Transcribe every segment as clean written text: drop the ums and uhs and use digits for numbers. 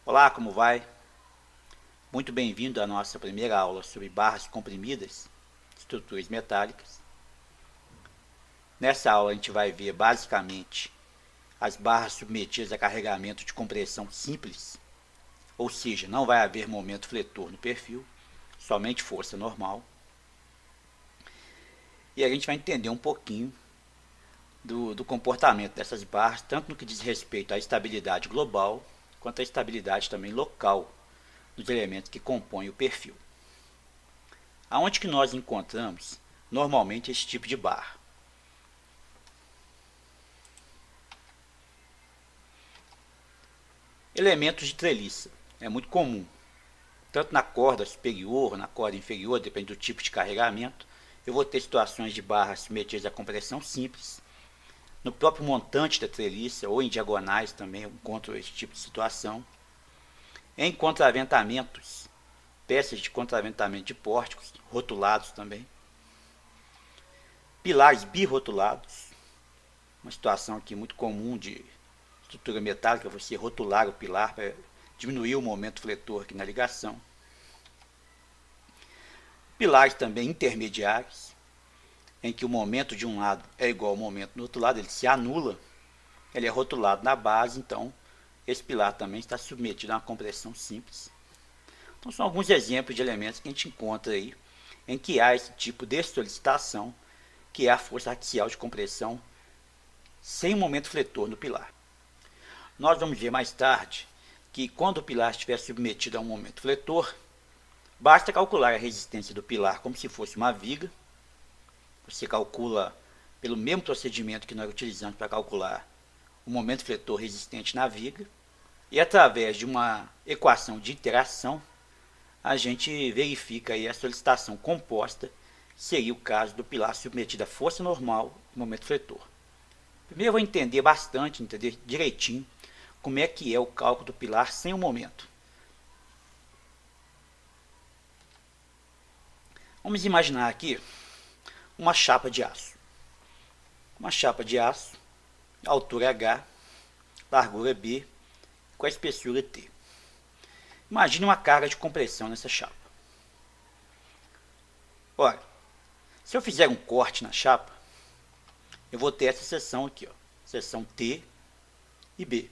Olá, como vai? Muito bem-vindo à nossa primeira aula sobre barras comprimidas, estruturas metálicas. Nessa aula a gente vai ver basicamente as barras submetidas a carregamento de compressão simples, ou seja, não vai haver momento fletor no perfil, somente força normal. E a gente vai entender um pouquinho do comportamento dessas barras, tanto no que diz respeito à estabilidade global, quanto à estabilidade também local dos elementos que compõem o perfil. Aonde que nós encontramos normalmente esse tipo de barra? Elementos de treliça. É muito comum, tanto na corda superior ou na corda inferior, depende do tipo de carregamento. Eu vou ter situações de barras submetidas a compressão simples. No próprio montante da treliça ou em diagonais também eu encontro esse tipo de situação. Em contraventamentos, peças de contraventamento de pórticos, rotulados também. Pilares birrotulados, uma situação aqui muito comum de estrutura metálica, você rotular o pilar para diminuir o momento fletor aqui na ligação. Pilares também intermediários, em que o momento de um lado é igual ao momento do outro lado, ele se anula, ele é rotulado na base, então esse pilar também está submetido a uma compressão simples. Então são alguns exemplos de elementos que a gente encontra aí, em que há esse tipo de solicitação, que é a força axial de compressão sem momento fletor no pilar. Nós vamos ver mais tarde que quando o pilar estiver submetido a um momento fletor, basta calcular a resistência do pilar como se fosse uma viga. Você calcula pelo mesmo procedimento que nós utilizamos para calcular o momento fletor resistente na viga, e através de uma equação de interação, a gente verifica aí a solicitação composta, seria o caso do pilar submetido a força normal e momento fletor. Primeiro eu vou entender bastante, entender direitinho como é que é o cálculo do pilar sem o momento. Vamos imaginar aqui uma chapa de aço. Uma chapa de aço, altura H, largura B, com a espessura T. Imagine uma carga de compressão nessa chapa. Ora, se eu fizer um corte na chapa, eu vou ter essa seção aqui, ó, seção T e B.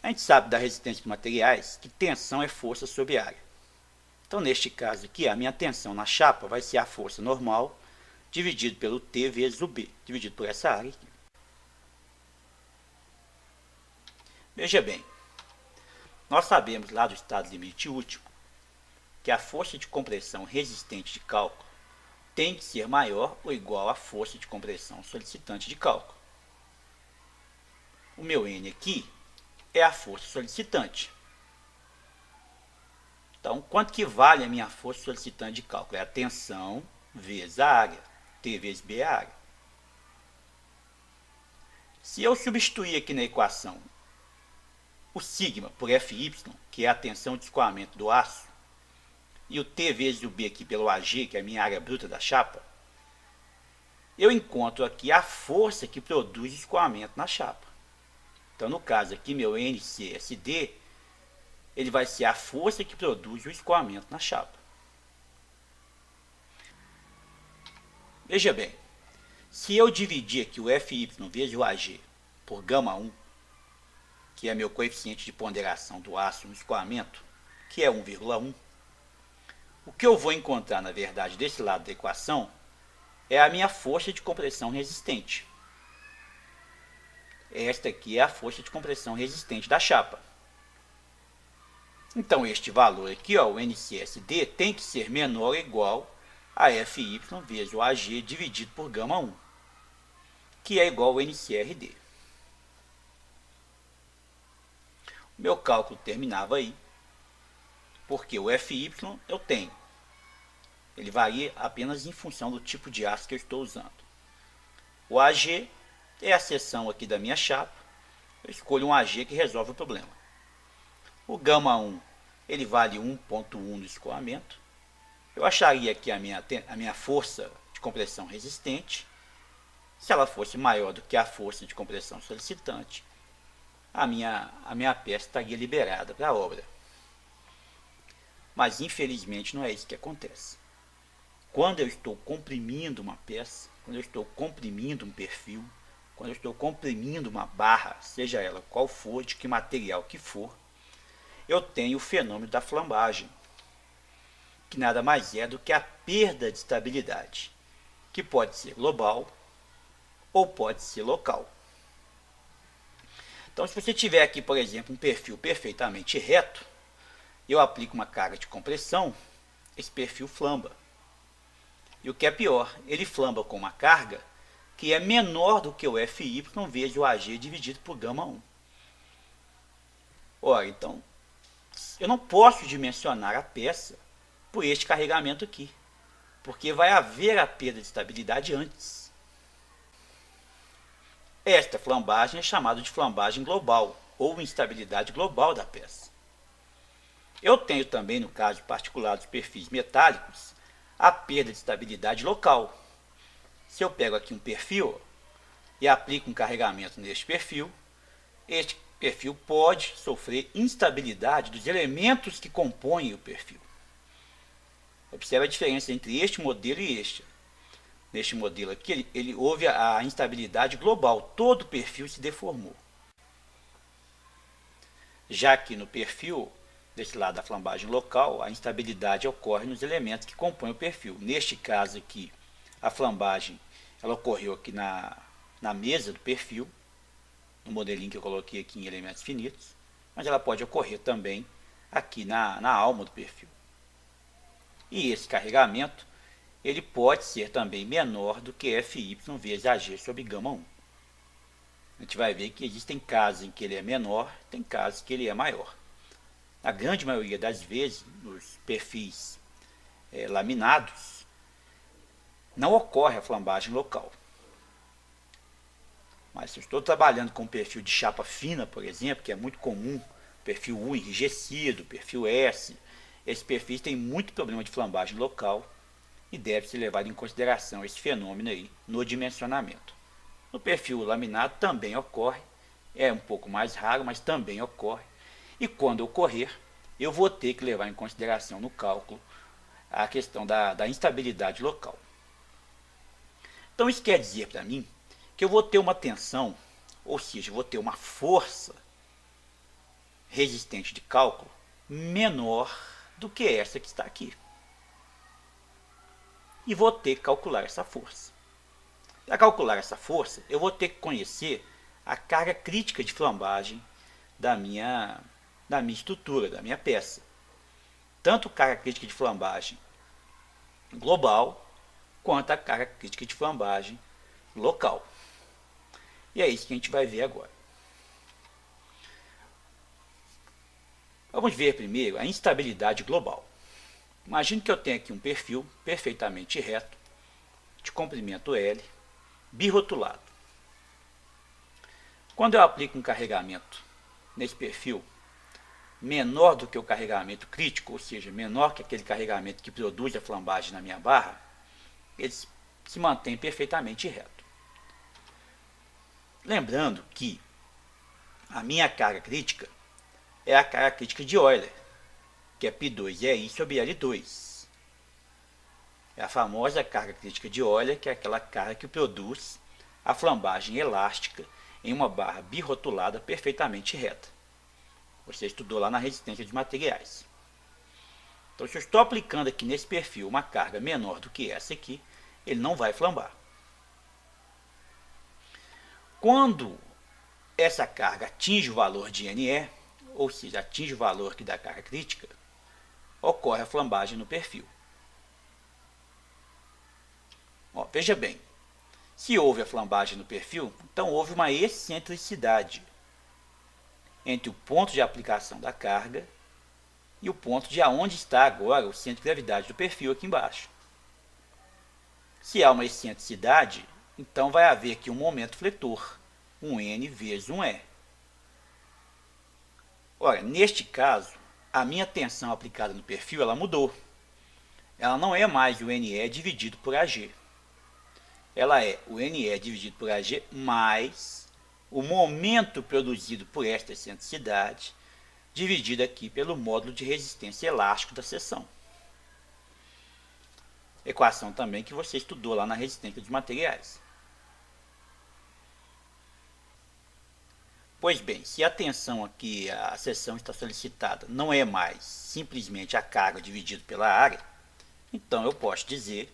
A gente sabe da resistência de materiais que tensão é força sobre área. Então, neste caso aqui, a minha tensão na chapa vai ser a força normal dividido pelo T vezes o B, dividido por essa área aqui. Veja bem, nós sabemos lá do estado limite último que a força de compressão resistente de cálculo tem que ser maior ou igual à força de compressão solicitante de cálculo. O meu N aqui é a força solicitante. Então, quanto que vale a minha força solicitante de cálculo? É a tensão vezes a área. T vezes B é a área. Se eu substituir aqui na equação o sigma por Fy, que é a tensão de escoamento do aço, e o T vezes o B aqui pelo Ag, que é a minha área bruta da chapa, eu encontro aqui a força que produz escoamento na chapa. Então, no caso aqui, meu NCSD, ele vai ser a força que produz o escoamento na chapa. Veja bem, se eu dividir aqui o Fy vezes o Ag por γ1, que é meu coeficiente de ponderação do aço no escoamento, que é 1,1, o que eu vou encontrar, na verdade, desse lado da equação, é a minha força de compressão resistente. Esta aqui é a força de compressão resistente da chapa. Então, este valor aqui, ó, o NCSD, tem que ser menor ou igual a Fy vezes o Ag dividido por γ1, que é igual ao NCRD. O meu cálculo terminava aí, porque o Fy eu tenho. Ele varia apenas em função do tipo de aço que eu estou usando. O Ag é a seção aqui da minha chapa. Eu escolho um Ag que resolve o problema. O γ1 ele vale 1,1 no escoamento. Eu acharia aqui a minha força de compressão resistente. Se ela fosse maior do que a força de compressão solicitante, a minha peça estaria liberada para a obra. Mas infelizmente não é isso que acontece. Quando eu estou comprimindo uma peça, quando eu estou comprimindo um perfil, quando eu estou comprimindo uma barra, seja ela qual for, de que material que for, eu tenho o fenômeno da flambagem, que nada mais é do que a perda de estabilidade, que pode ser global ou pode ser local. Então, se você tiver aqui, por exemplo, um perfil perfeitamente reto, eu aplico uma carga de compressão, esse perfil flamba. E o que é pior, ele flamba com uma carga que é menor do que o Fy vezes o Ag dividido por γ1. Ora, então, eu não posso dimensionar a peça por este carregamento aqui, porque vai haver a perda de estabilidade antes. Esta flambagem é chamada de flambagem global, ou instabilidade global da peça. Eu tenho também, no caso particular dos perfis metálicos, a perda de estabilidade local. Se eu pego aqui um perfil e aplico um carregamento neste perfil, este perfil pode sofrer instabilidade dos elementos que compõem o perfil. Observe a diferença entre este modelo e este. Neste modelo aqui, houve a instabilidade global, todo o perfil se deformou. Já que no perfil, desse lado da flambagem local, a instabilidade ocorre nos elementos que compõem o perfil. Neste caso aqui, a flambagem ela ocorreu aqui na mesa do perfil, no modelinho que eu coloquei aqui em elementos finitos, mas ela pode ocorrer também aqui na alma do perfil. E esse carregamento ele pode ser também menor do que Fy vezes Ag sobre γ1. A gente vai ver que existem casos em que ele é menor, tem casos que ele é maior. Na grande maioria das vezes, nos perfis laminados, não ocorre a flambagem local. Mas se eu estou trabalhando com um perfil de chapa fina, por exemplo, que é muito comum, perfil U enrijecido, perfil S, esses perfis têm muito problema de flambagem local e deve-se levar em consideração esse fenômeno aí no dimensionamento. No perfil laminado também ocorre, é um pouco mais raro, mas também ocorre. E quando ocorrer, eu vou ter que levar em consideração no cálculo a questão da instabilidade local. Então isso quer dizer para mim que eu vou ter uma tensão, ou seja, vou ter uma força resistente de cálculo menor do que essa que está aqui. E vou ter que calcular essa força. Para calcular essa força, eu vou ter que conhecer a carga crítica de flambagem da minha estrutura, da minha peça. Tanto a carga crítica de flambagem global, quanto a carga crítica de flambagem local. E é isso que a gente vai ver agora. Vamos ver primeiro a instabilidade global. Imagine que eu tenho aqui um perfil perfeitamente reto, de comprimento L, birrotulado. Quando eu aplico um carregamento nesse perfil menor do que o carregamento crítico, ou seja, menor que aquele carregamento que produz a flambagem na minha barra, ele se mantém perfeitamente reto. Lembrando que a minha carga crítica é a carga crítica de Euler, que é π2EI sobre L2. É a famosa carga crítica de Euler, que é aquela carga que produz a flambagem elástica em uma barra birrotulada perfeitamente reta. Você estudou lá na resistência de materiais. Então, se eu estou aplicando aqui nesse perfil uma carga menor do que essa aqui, ele não vai flambar. Quando essa carga atinge o valor de NE, ou seja, atinge o valor aqui da carga crítica, ocorre a flambagem no perfil. Veja bem, se houve a flambagem no perfil, então houve uma excentricidade entre o ponto de aplicação da carga e o ponto de onde está agora o centro de gravidade do perfil aqui embaixo. Se há uma excentricidade, então vai haver aqui um momento fletor, um N vezes um E. Ora, neste caso, a minha tensão aplicada no perfil ela mudou. Ela não é mais o NE dividido por AG. Ela é o NE dividido por AG mais o momento produzido por esta excentricidade, dividido aqui pelo módulo de resistência elástico da seção. Equação também que você estudou lá na resistência dos materiais. Pois bem, se a tensão aqui, a seção está solicitada, não é mais simplesmente a carga dividido pela área, então eu posso dizer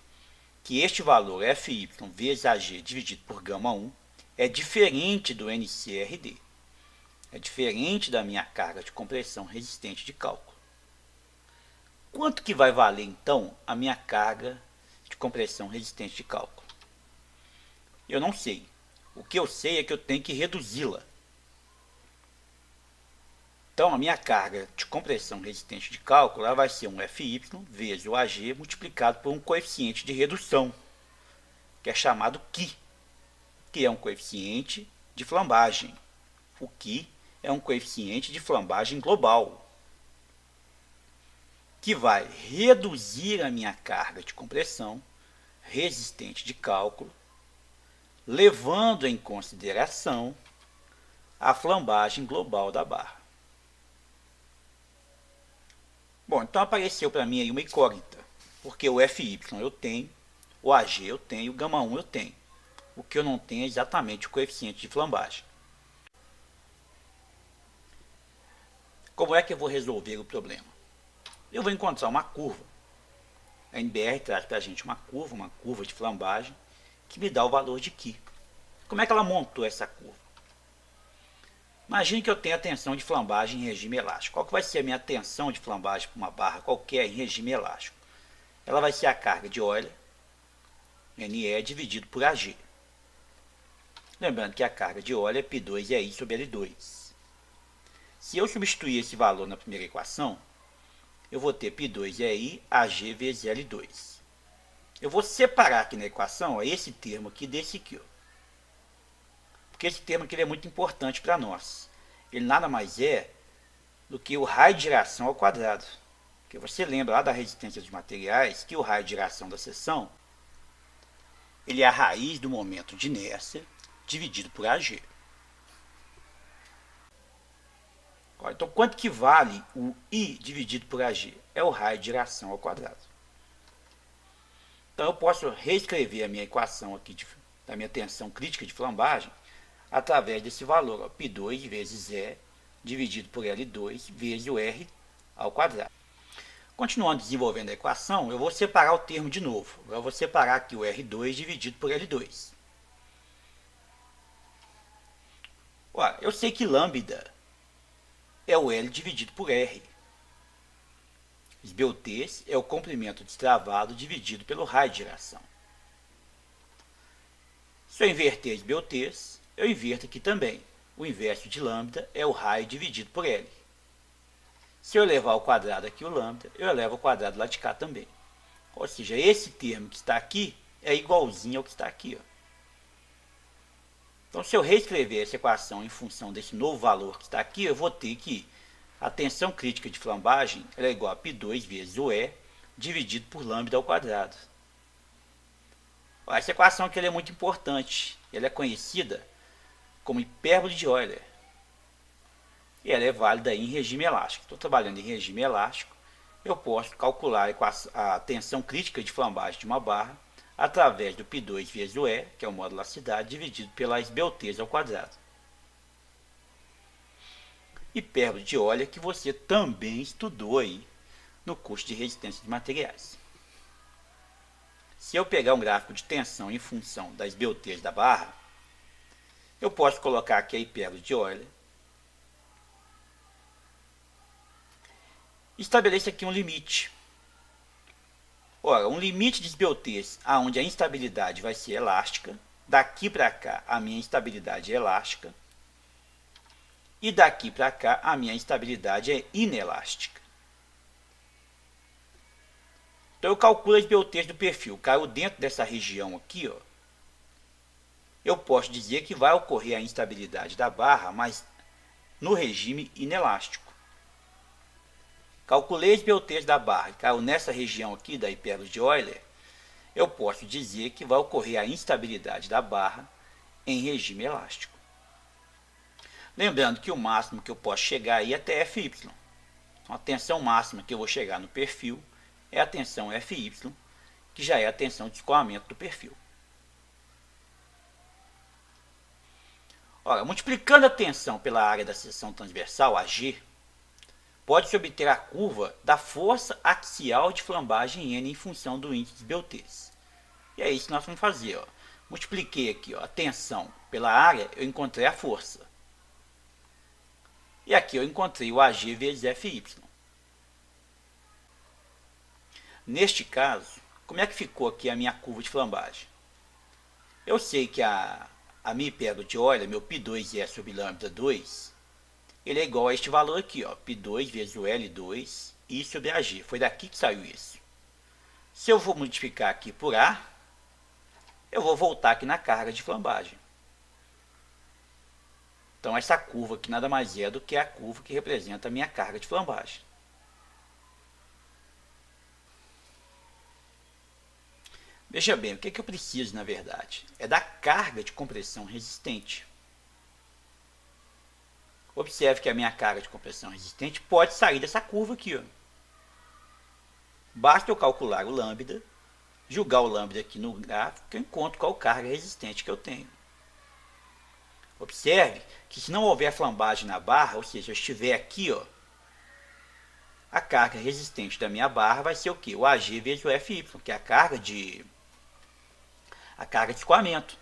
que este valor Fy vezes Ag dividido por γ1 é diferente do NCRD. É diferente da minha carga de compressão resistente de cálculo. Quanto que vai valer, então, a minha carga de compressão resistente de cálculo? Eu não sei. O que eu sei é que eu tenho que reduzi-la. Então, a minha carga de compressão resistente de cálculo ela vai ser um Fy vezes o Ag multiplicado por um coeficiente de redução, que é chamado Qi, que é um coeficiente de flambagem. O Qi é um coeficiente de flambagem global, que vai reduzir a minha carga de compressão resistente de cálculo, levando em consideração a flambagem global da barra. Bom, então apareceu para mim aí uma incógnita, porque o Fy eu tenho, o Ag eu tenho, o γ1 eu tenho. O que eu não tenho é exatamente o coeficiente de flambagem. Como é que eu vou resolver o problema? Eu vou encontrar uma curva. A NBR traz para a gente uma curva de flambagem, que me dá o valor de Qi. Como é que ela montou essa curva? Imagine que eu tenho a tensão de flambagem em regime elástico. Qual que vai ser a minha tensão de flambagem para uma barra qualquer em regime elástico? Ela vai ser a carga de Euler, Ne dividido por Ag. Lembrando que a carga de Euler é π2 EI sobre L2. Se eu substituir esse valor na primeira equação, eu vou ter π2 EI Ag vezes L2. Eu vou separar aqui na equação ó, esse termo aqui desse aqui. Ó. Porque esse termo aqui é muito importante para nós. Ele nada mais é do que o raio de giração ao quadrado. Porque você lembra lá da resistência dos materiais que o raio de giração da seção ele é a raiz do momento de inércia dividido por Ag. Então, quanto que vale o I dividido por Ag? É o raio de giração ao quadrado. Então, eu posso reescrever a minha equação aqui da minha tensão crítica de flambagem através desse valor, ó, π2 vezes E dividido por L2 vezes o R ao quadrado. Continuando desenvolvendo a equação, eu vou separar o termo de novo. Eu vou separar aqui o R2 dividido por L2. Olha, eu sei que lambda é o L dividido por R. Esbeltez é o comprimento destravado dividido pelo raio de giração. Se eu inverter a esbeltez, eu inverto aqui também. O inverso de lambda é o raio dividido por L. Se eu elevar ao quadrado aqui o lambda, eu elevo ao quadrado lá de cá também. Ou seja, esse termo que está aqui é igualzinho ao que está aqui. Ó. Então, se eu reescrever essa equação em função desse novo valor que está aqui, eu vou ter que a tensão crítica de flambagem é igual a π2 vezes o E dividido por lambda ao quadrado. Essa equação aqui é muito importante. Ela é conhecida como hipérbole de Euler. E ela é válida em regime elástico. Estou trabalhando em regime elástico, eu posso calcular a tensão crítica de flambagem de uma barra através do π2 vezes o E, que é o módulo da elasticidade, dividido pela esbeltez ao quadrado. Hipérbole de Euler que você também estudou aí no curso de resistência de materiais. Se eu pegar um gráfico de tensão em função da esbeltez da barra, eu posso colocar aqui a hipérbole de Euler. Estabeleço aqui um limite. Ora, um limite de esbeltez onde a instabilidade vai ser elástica. Daqui para cá, a minha instabilidade é elástica. E daqui para cá, a minha instabilidade é inelástica. Então, eu calculo a esbeltez do perfil. Caiu dentro dessa região aqui, ó. Eu posso dizer que vai ocorrer a instabilidade da barra, mas no regime inelástico. Calculei a esbeltez da barra e caiu nessa região aqui da hipérbole de Euler, eu posso dizer que vai ocorrer a instabilidade da barra em regime elástico. Lembrando que o máximo que eu posso chegar aí é até Fy. Então, a tensão máxima que eu vou chegar no perfil é a tensão Fy, que já é a tensão de escoamento do perfil. Ora, multiplicando a tensão pela área da seção transversal, AG, pode-se obter a curva da força axial de flambagem N em função do índice de Beltrés. E é isso que nós vamos fazer. Ó. Multipliquei aqui ó, a tensão pela área, eu encontrei a força. E aqui eu encontrei o AG vezes Fy. Neste caso, como é que ficou aqui a minha curva de flambagem? Eu sei que a minha pedra de Euler, meu π2 sobre lambda 2, ele é igual a este valor aqui, ó, π2 vezes o L2 I sobre AG. Foi daqui que saiu isso. Se eu vou multiplicar aqui por A, eu vou voltar aqui na carga de flambagem. Então, essa curva aqui nada mais é do que a curva que representa a minha carga de flambagem. Veja bem, o que eu preciso, na verdade? É da carga de compressão resistente. Observe que a minha carga de compressão resistente pode sair dessa curva aqui. Ó. Basta eu calcular o lambda, julgar o lambda aqui no gráfico, que eu encontro qual carga resistente que eu tenho. Observe que se não houver flambagem na barra, ou seja, eu estiver aqui, ó, a carga resistente da minha barra vai ser o quê? O AG vezes o Fy, que é a carga de escoamento.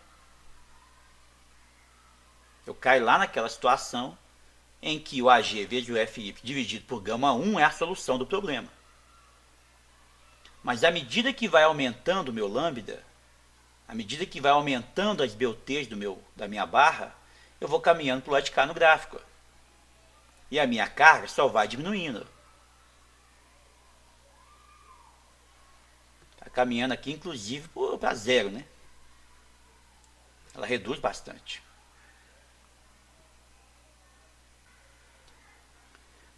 Eu caio lá naquela situação em que o AG vezes o Fy dividido por γ1 é a solução do problema. Mas à medida que vai aumentando o meu lambda, à medida que vai aumentando as Beltrés da minha barra, eu vou caminhando para o lado de cá no gráfico. E a minha carga só vai diminuindo. Está caminhando aqui, inclusive, para zero, né? Ela reduz bastante.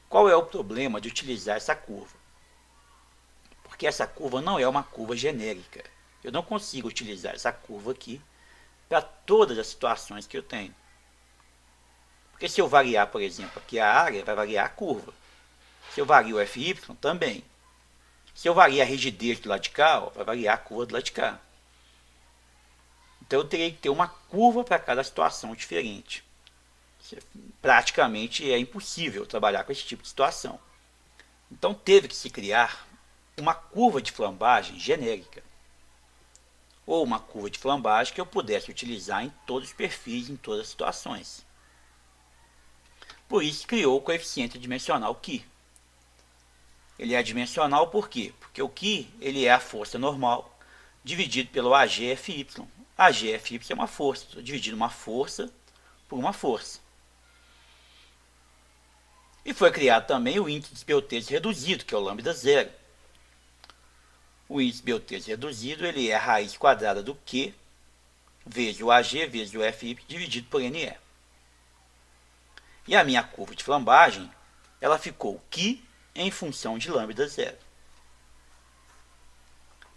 Qual é o problema de utilizar essa curva? Porque essa curva não é uma curva genérica. Eu não consigo utilizar essa curva aqui para todas as situações que eu tenho. Porque se eu variar, por exemplo, aqui a área, vai variar a curva. Se eu vario o Fy, também. Se eu variar a rigidez do lado de cá, ó, vai variar a curva do lado de cá. Então eu teria que ter uma curva para cada situação diferente. Praticamente é impossível trabalhar com esse tipo de situação. Então teve que se criar uma curva de flambagem genérica. Ou uma curva de flambagem que eu pudesse utilizar em todos os perfis, em todas as situações. Por isso criou o coeficiente adimensional Q. Ele é adimensional por quê? Porque o Q ele é a força normal dividido pelo AGFY. AGFY é uma força. Estou dividindo uma força por uma força. E foi criado também o índice de Beltrés reduzido, que é o lambda zero. O índice de Beltrés reduzido ele é a raiz quadrada do Q vezes o AG vezes o Fy dividido por NE. E a minha curva de flambagem, ela ficou Q em função de lambda zero.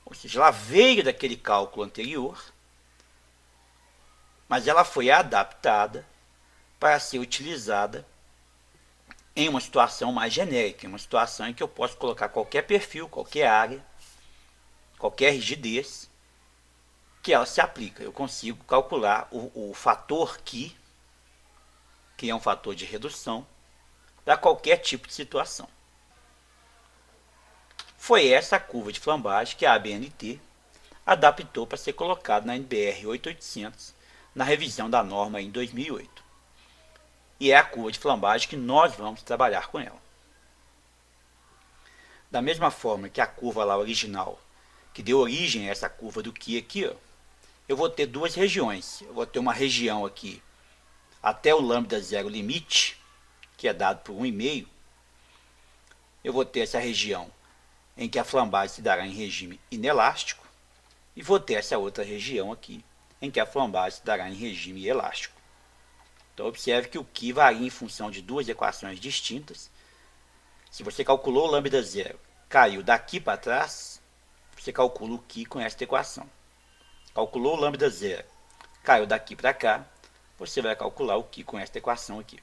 Ou seja, ela veio daquele cálculo anterior, mas ela foi adaptada para ser utilizada em uma situação mais genérica, em uma situação em que eu posso colocar qualquer perfil, qualquer área, qualquer rigidez, que ela se aplica. Eu consigo calcular o fator Q, que é um fator de redução, para qualquer tipo de situação. Foi essa a curva de flambagem que a ABNT adaptou para ser colocada na NBR 8800 na revisão da norma em 2008. E é a curva de flambagem que nós vamos trabalhar com ela. Da mesma forma que a curva lá original, que deu origem a essa curva do Q aqui, ó, eu vou ter duas regiões. Eu vou ter uma região aqui até o lambda zero limite, que é dado por 1,5. Eu vou ter essa região em que a flambagem se dará em regime inelástico, e vou ter essa outra região aqui, em que a flambagem se dará em regime elástico. Então, observe que o Q varia em função de duas equações distintas. Se você calculou o lambda zero, caiu daqui para trás, você calcula o Q com esta equação. Calculou o lambda zero, caiu daqui para cá, você vai calcular o Q com esta equação aqui.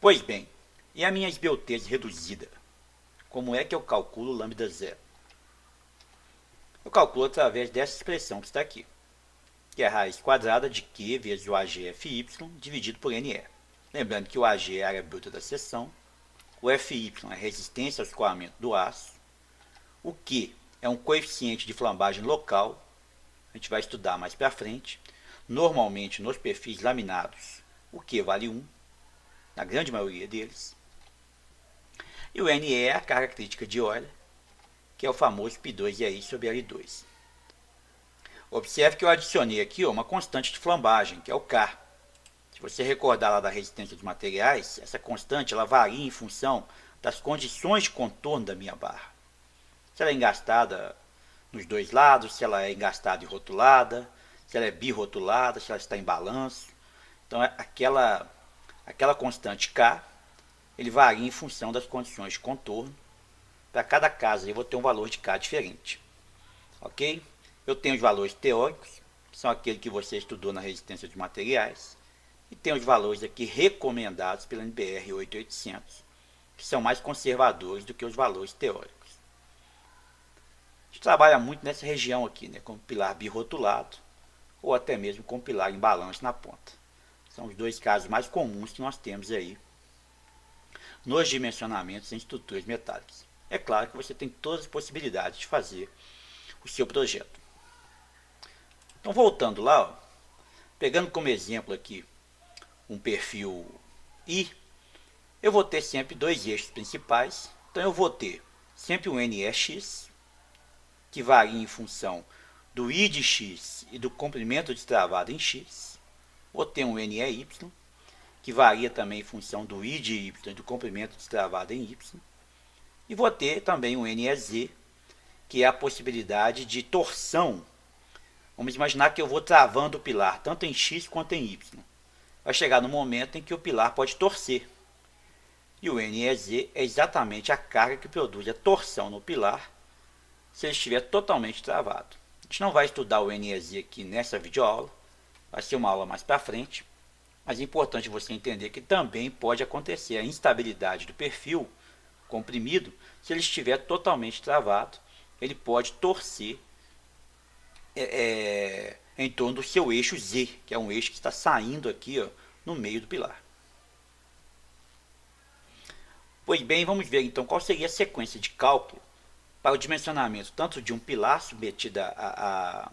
Pois bem, e a minha esbeltez reduzida? Como é que eu calculo lambda zero? Eu calculo através dessa expressão que está aqui, que é a raiz quadrada de Q vezes o AGFY dividido por NE. Lembrando que o AG é a área bruta da seção, o FY é a resistência ao escoamento do aço, o Q é um coeficiente de flambagem local, a gente vai estudar mais para frente. Normalmente nos perfis laminados o Q vale 1, na grande maioria deles. E o NE é a carga crítica de Euler, que é o famoso π2 sobre L2. Observe que eu adicionei aqui uma constante de flambagem, que é o K. Se você recordar lá da resistência dos materiais, essa constante ela varia em função das condições de contorno da minha barra. Se ela é engastada nos dois lados, se ela é engastada e rotulada, se ela é birrotulada, se ela está em balanço. Então, aquela constante K, ele varia em função das condições de contorno. Para cada caso, eu vou ter um valor de K diferente. Ok? Eu tenho os valores teóricos, que são aqueles que você estudou na resistência de materiais, e tenho os valores aqui recomendados pela NBR 8800, que são mais conservadores do que os valores teóricos. A gente trabalha muito nessa região aqui, né, com pilar birrotulado, ou até mesmo com pilar em balanço na ponta. São os dois casos mais comuns que nós temos aí nos dimensionamentos em estruturas metálicas. É claro que você tem todas as possibilidades de fazer o seu projeto. Então, voltando lá, ó, pegando como exemplo aqui um perfil I, eu vou ter sempre dois eixos principais. Então, eu vou ter sempre um NEX, que varia em função do I de X e do comprimento destravado em X. Vou ter um NEY, que varia também em função do I de Y e do comprimento destravado em Y. E vou ter também um NEZ, que é a possibilidade de torção. Vamos imaginar que eu vou travando o pilar, tanto em X quanto em Y. Vai chegar no momento em que o pilar pode torcer. E o NEZ é exatamente a carga que produz a torção no pilar, se ele estiver totalmente travado. A gente não vai estudar o NEZ aqui nessa videoaula, vai ser uma aula mais para frente, mas é importante você entender que também pode acontecer a instabilidade do perfil comprimido. Se ele estiver totalmente travado, ele pode torcer em torno do seu eixo Z, que é um eixo que está saindo aqui, ó, no meio do pilar. Pois bem, vamos ver então qual seria a sequência de cálculo para o dimensionamento tanto de um pilar submetido a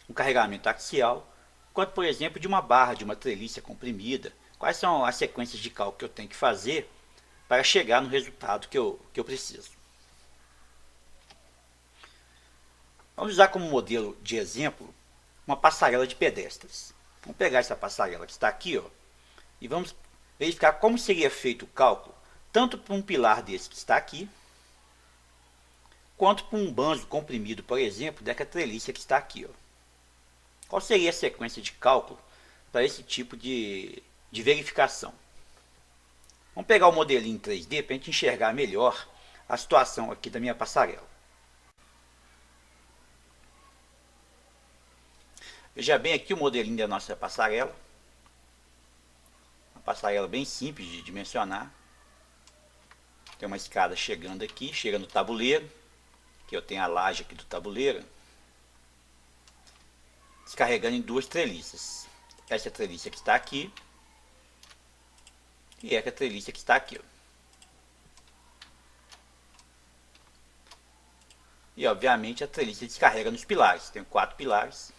um carregamento axial, quanto, por exemplo, de uma barra, de uma treliça comprimida. Quais são as sequências de cálculo que eu tenho que fazer para chegar no resultado que eu preciso. Vamos usar como modelo de exemplo uma passarela de pedestres. Vamos pegar essa passarela que está aqui, ó, e vamos verificar como seria feito o cálculo, tanto para um pilar desse que está aqui, quanto para um banjo comprimido, por exemplo, dessa treliça que está aqui, ó. Qual seria a sequência de cálculo para esse tipo de verificação? Vamos pegar o modelinho em 3D para a gente enxergar melhor a situação aqui da minha passarela. Veja bem aqui o modelinho da nossa passarela. Uma passarela bem simples de dimensionar. Tem uma escada chegando aqui, chega no tabuleiro, que eu tenho a laje aqui do tabuleiro, descarregando em duas treliças. Essa treliça que está aqui e essa treliça que está aqui, ó. E obviamente a treliça descarrega nos pilares. Tem 4 pilares,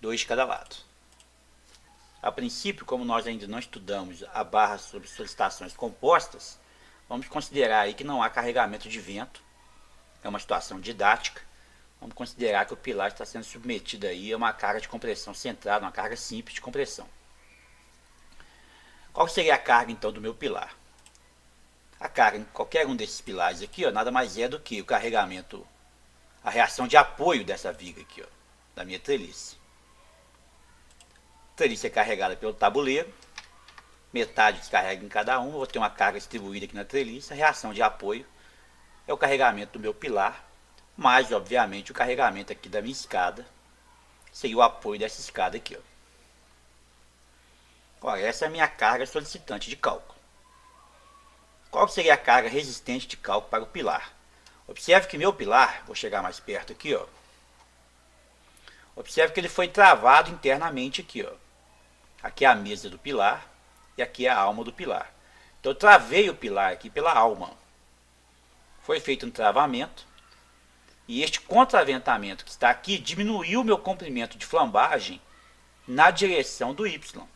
2 de cada lado. A princípio, como nós ainda não estudamos a barra sobre solicitações compostas, vamos considerar aí que não há carregamento de vento. É uma situação didática. Vamos considerar que o pilar está sendo submetido aí a uma carga de compressão centrada, uma carga simples de compressão. Qual seria a carga então do meu pilar? A carga em qualquer um desses pilares aqui, ó, nada mais é do que o carregamento, a reação de apoio dessa viga aqui, ó, da minha treliça. A treliça é carregada pelo tabuleiro, metade descarrega em cada um, vou ter uma carga distribuída aqui na treliça. A reação de apoio é o carregamento do meu pilar mais, obviamente, o carregamento aqui da minha escada seria o apoio dessa escada aqui, ó. Olha, essa é a minha carga solicitante de cálculo. Qual seria a carga resistente de cálculo para o pilar? Observe que meu pilar, vou chegar mais perto aqui, ó. Observe que ele foi travado internamente aqui, ó. Aqui é a mesa do pilar e aqui é a alma do pilar. Então eu travei o pilar aqui pela alma. Foi feito um travamento e este contraventamento que está aqui diminuiu o meu comprimento de flambagem na direção do Y.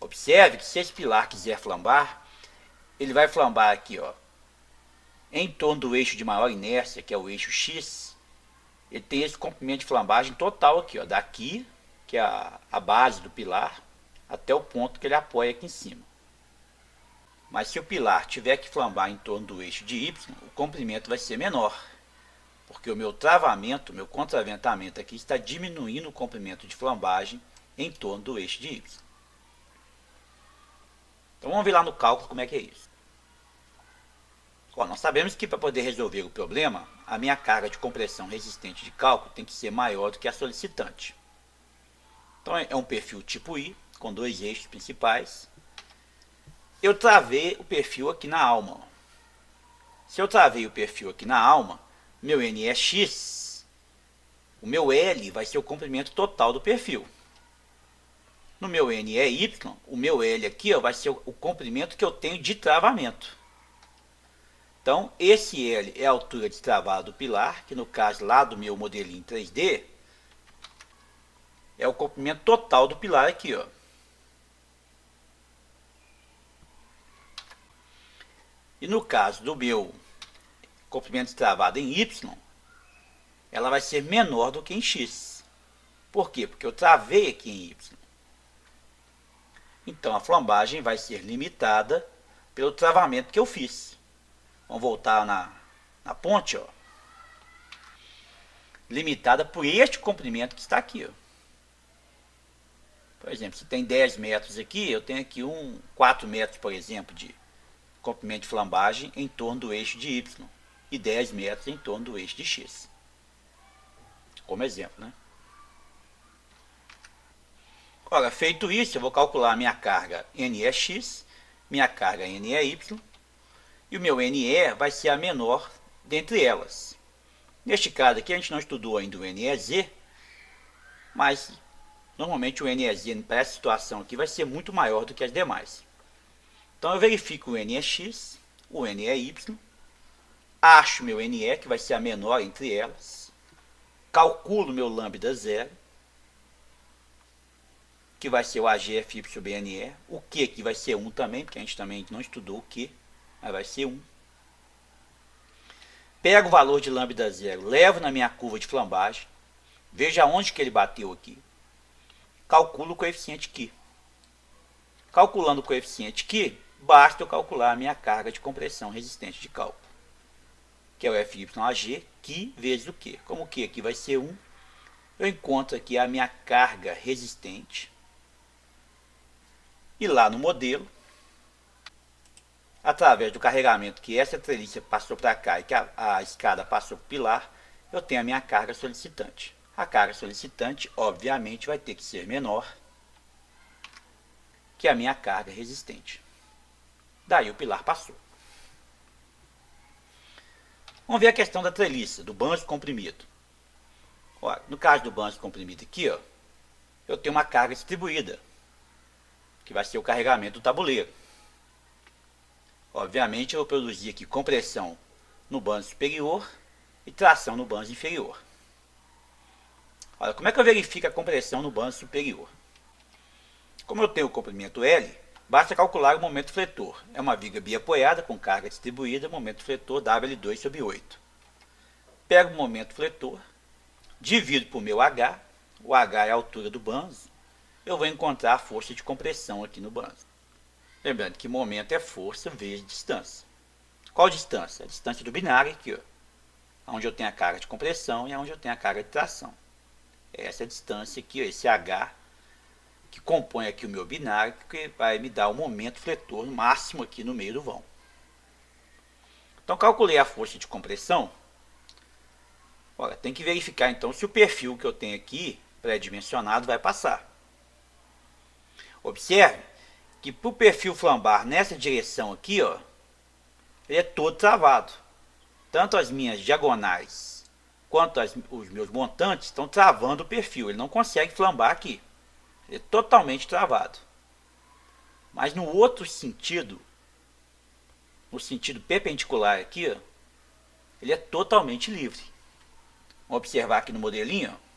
Observe que se esse pilar quiser flambar, ele vai flambar aqui, ó, em torno do eixo de maior inércia, que é o eixo X. Ele tem esse comprimento de flambagem total aqui, ó, daqui, que é a base do pilar, até o ponto que ele apoia aqui em cima. Mas se o pilar tiver que flambar em torno do eixo de Y, o comprimento vai ser menor, porque o meu travamento, meu contraventamento aqui está diminuindo o comprimento de flambagem em torno do eixo de Y. Então vamos ver lá no cálculo como é que é isso. Ó, nós sabemos que para poder resolver o problema, a minha carga de compressão resistente de cálculo tem que ser maior do que a solicitante. Então é um perfil tipo I, com dois eixos principais. Eu travei o perfil aqui na alma. Se eu travei o perfil aqui na alma, meu N é X, o meu L vai ser o comprimento total do perfil. No meu N é Y, o meu L aqui, ó, vai ser o comprimento que eu tenho de travamento. Então, esse L é a altura de travado do pilar, que no caso lá do meu modelinho 3D, é o comprimento total do pilar aqui, ó. E no caso do meu comprimento de travado em Y, ela vai ser menor do que em X. Por quê? Porque eu travei aqui em Y. Então, a flambagem vai ser limitada pelo travamento que eu fiz. Vamos voltar na ponte, ó. Limitada por este comprimento que está aqui, ó. Por exemplo, se tem 10 metros aqui, eu tenho aqui 4 metros, por exemplo, de comprimento de flambagem em torno do eixo de Y. E 10 metros em torno do eixo de X. Como exemplo, né? Ora, feito isso, eu vou calcular a minha carga NEX, minha carga NEY, e o meu NE vai ser a menor dentre elas. Neste caso aqui, a gente não estudou ainda o NEZ, mas normalmente o NEZ para essa situação aqui vai ser muito maior do que as demais. Então eu verifico o NEX, o NEY, acho meu NE, que vai ser a menor entre elas, calculo meu lambda zero, que vai ser o AGFY sobre NE, o Q que vai ser 1 também, porque a gente também não estudou o Q, mas vai ser 1. Pego o valor de lambda zero, levo na minha curva de flambagem, veja onde que ele bateu aqui, calculo o coeficiente Q. Calculando o coeficiente Q, basta eu calcular a minha carga de compressão resistente de cálculo, que é o FYAG, Q vezes o Q. Como o Q aqui vai ser 1, eu encontro aqui a minha carga resistente. E lá no modelo, através do carregamento que essa treliça passou para cá e que a escada passou para o pilar, eu tenho a minha carga solicitante. A carga solicitante, obviamente, vai ter que ser menor que a minha carga resistente. Daí o pilar passou. Vamos ver a questão da treliça, do banjo comprimido. Olha, no caso do banjo comprimido aqui, ó, eu tenho uma carga distribuída, que vai ser o carregamento do tabuleiro. Obviamente, eu vou produzir aqui compressão no banjo superior e tração no banjo inferior. Olha, como é que eu verifico a compressão no banjo superior? Como eu tenho o comprimento L, basta calcular o momento fletor. É uma viga biapoiada com carga distribuída, momento fletor WL2 sobre 8. Pego o momento fletor, divido por meu H, o H é a altura do banjo, eu vou encontrar a força de compressão aqui no banjo. Lembrando que momento é força vezes distância. Qual distância? A distância do binário aqui, ó, onde eu tenho a carga de compressão e onde eu tenho a carga de tração. Essa é a distância aqui, ó, esse H, que compõe aqui o meu binário, que vai me dar o momento fletor máximo aqui no meio do vão. Então, calculei a força de compressão, Ora, tem que verificar então se o perfil que eu tenho aqui, pré-dimensionado, vai passar. Observe que para o perfil flambar nessa direção aqui, ó, ele é todo travado. Tanto as minhas diagonais quanto os meus montantes estão travando o perfil. Ele não consegue flambar aqui. Ele é totalmente travado. Mas no outro sentido, no sentido perpendicular aqui, ó, ele é totalmente livre. Vamos observar aqui no modelinho. Ó.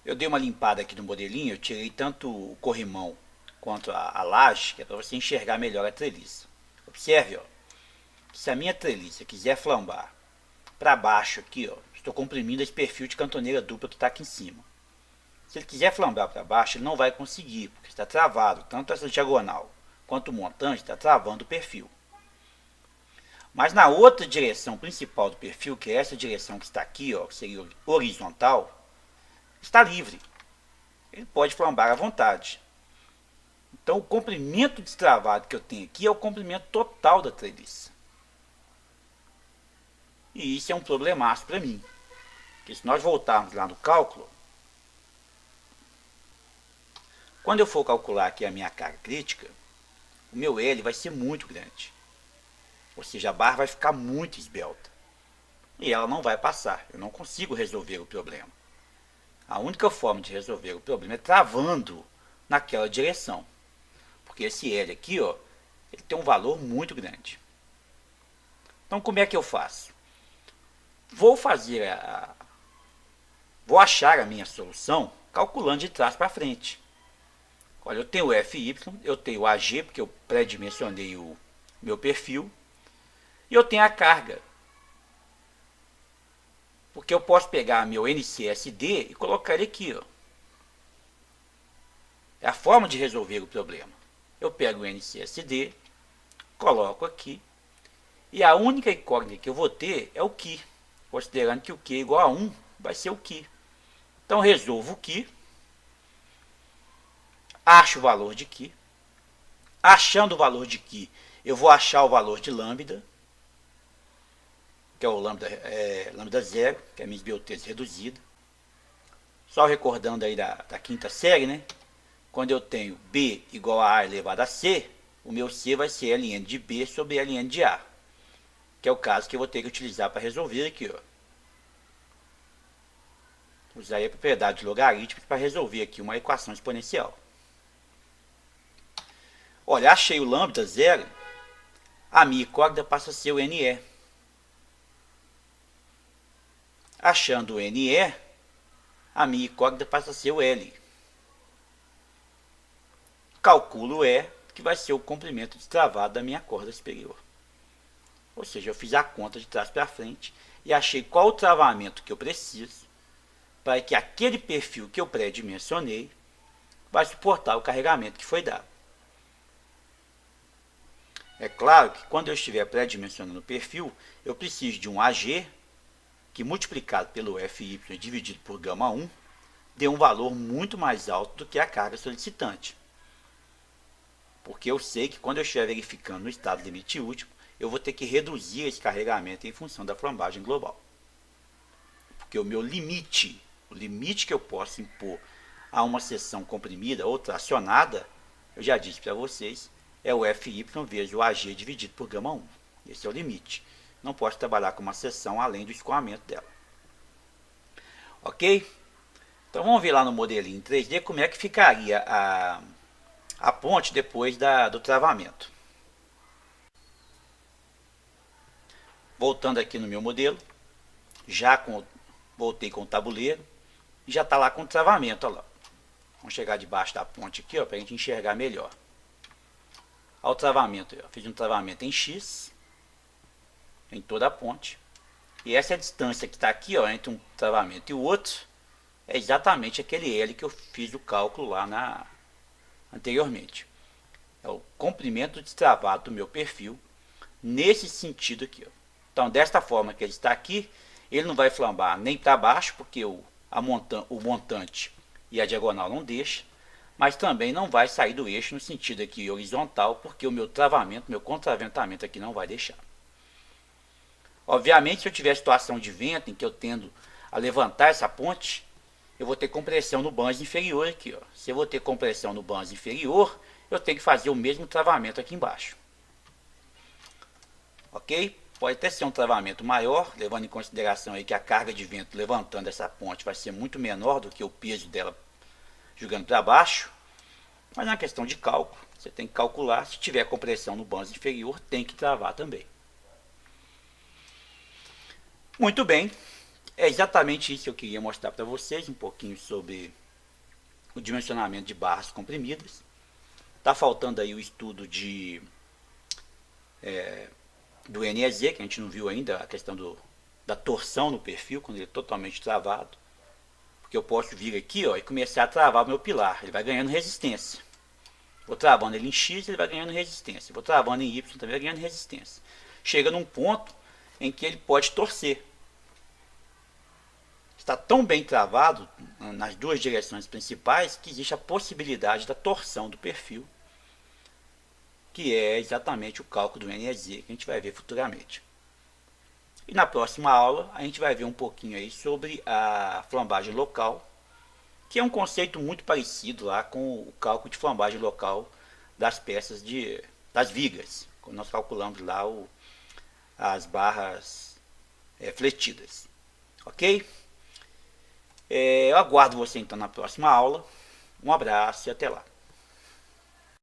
Eu dei uma limpada aqui no modelinho, eu tirei tanto o corrimão quanto a laje, que é para você enxergar melhor a treliça. Observe, ó, se a minha treliça quiser flambar para baixo aqui, ó, estou comprimindo esse perfil de cantoneira dupla que está aqui em cima. Se ele quiser flambar para baixo, ele não vai conseguir, porque está travado, tanto essa diagonal quanto o montante está travando o perfil. Mas na outra direção principal do perfil, que é essa direção que está aqui, ó, que seria horizontal, está livre. Ele pode flambar à vontade. Então o comprimento destravado que eu tenho aqui é o comprimento total da treliça. E isso é um problemaço para mim. Porque se nós voltarmos lá no cálculo, quando eu for calcular aqui a minha carga crítica, o meu L vai ser muito grande. Ou seja, a barra vai ficar muito esbelta. E ela não vai passar. Eu não consigo resolver o problema. A única forma de resolver o problema é travando naquela direção. Porque esse L aqui, ó, ele tem um valor muito grande. Então, como é que eu faço? Vou achar a minha solução calculando de trás para frente. Olha, eu tenho o FY, eu tenho o AG, porque eu pré-dimensionei o meu perfil. E eu tenho a carga. Porque eu posso pegar meu NCSD e colocar ele aqui, ó. É a forma de resolver o problema. Eu pego o NCSD, coloco aqui, e a única incógnita que eu vou ter é o Q. Considerando que o Q é igual a 1, vai ser o Q. Então, resolvo o Q, acho o valor de Q. Achando o valor de Q, eu vou achar o valor de lambda, que é o lambda zero, que é a minha esbeltez reduzida. Só recordando aí da quinta série, né? Quando eu tenho B igual a A elevado a C, o meu C vai ser ln de B sobre ln de A, que é o caso que eu vou ter que utilizar para resolver aqui, ó. Usar a propriedade logarítmica para resolver aqui uma equação exponencial. Olha, achei o lambda zero, a minha incógnita passa a ser o NE. Achando o NE, a minha incógnita passa a ser o L. Calculo o E, que vai ser o comprimento destravado da minha corda superior. Ou seja, eu fiz a conta de trás para frente e achei qual o travamento que eu preciso para que aquele perfil que eu pré-dimensionei vai suportar o carregamento que foi dado. É claro que quando eu estiver pré-dimensionando o perfil, eu preciso de um AG, que multiplicado pelo FY dividido por γ1, dê um valor muito mais alto do que a carga solicitante. Porque eu sei que quando eu estiver verificando no estado limite último, eu vou ter que reduzir esse carregamento em função da flambagem global. Porque o meu limite, o limite que eu posso impor a uma seção comprimida ou tracionada, eu já disse para vocês, é o FY vezes o AG dividido por γ1. Esse é o limite. Não posso trabalhar com uma seção além do escoamento dela. Ok? Então vamos ver lá no modelinho em 3D como é que ficaria a ponte depois do travamento. Voltando aqui no meu modelo, voltei com o tabuleiro e já está lá com o travamento. Olha lá. Vamos chegar debaixo da ponte aqui para a gente enxergar melhor. Olha o travamento. Eu fiz um travamento em X, em toda a ponte. E essa distância que está aqui, ó, entre um travamento e o outro, é exatamente aquele L que eu fiz o cálculo lá anteriormente. É o comprimento destravado do meu perfil, nesse sentido aqui, ó. Então, desta forma que ele está aqui, ele não vai flambar nem para baixo, porque o montante e a diagonal não deixa, mas também não vai sair do eixo no sentido aqui horizontal, porque o meu travamento, meu contraventamento aqui não vai deixar. Obviamente, se eu tiver situação de vento em que eu tendo a levantar essa ponte, eu vou ter compressão no banjo inferior aqui, ó. Se eu vou ter compressão no banjo inferior, eu tenho que fazer o mesmo travamento aqui embaixo. Ok? Pode até ser um travamento maior, levando em consideração aí que a carga de vento levantando essa ponte vai ser muito menor do que o peso dela jogando para baixo. Mas é uma questão de cálculo. Você tem que calcular. Se tiver compressão no banjo inferior, tem que travar também. Muito bem. É exatamente isso que eu queria mostrar para vocês. Um pouquinho sobre o dimensionamento de barras comprimidas. Está faltando aí o estudo do NEZ, que a gente não viu ainda, a questão da torção no perfil, quando ele é totalmente travado. Porque eu posso vir aqui, ó, e começar a travar o meu pilar. Ele vai ganhando resistência. Vou travando ele em X, ele vai ganhando resistência. Vou travando em Y, também vai ganhando resistência. Chega num ponto em que ele pode torcer. Está tão bem travado nas duas direções principais que existe a possibilidade da torção do perfil, que é exatamente o cálculo do NEZ que a gente vai ver futuramente. E na próxima aula a gente vai ver um pouquinho aí sobre a flambagem local, que é um conceito muito parecido lá com o cálculo de flambagem local das peças das vigas, quando nós calculamos lá as barras fletidas. Ok? Eu aguardo você então na próxima aula. Um abraço e até lá.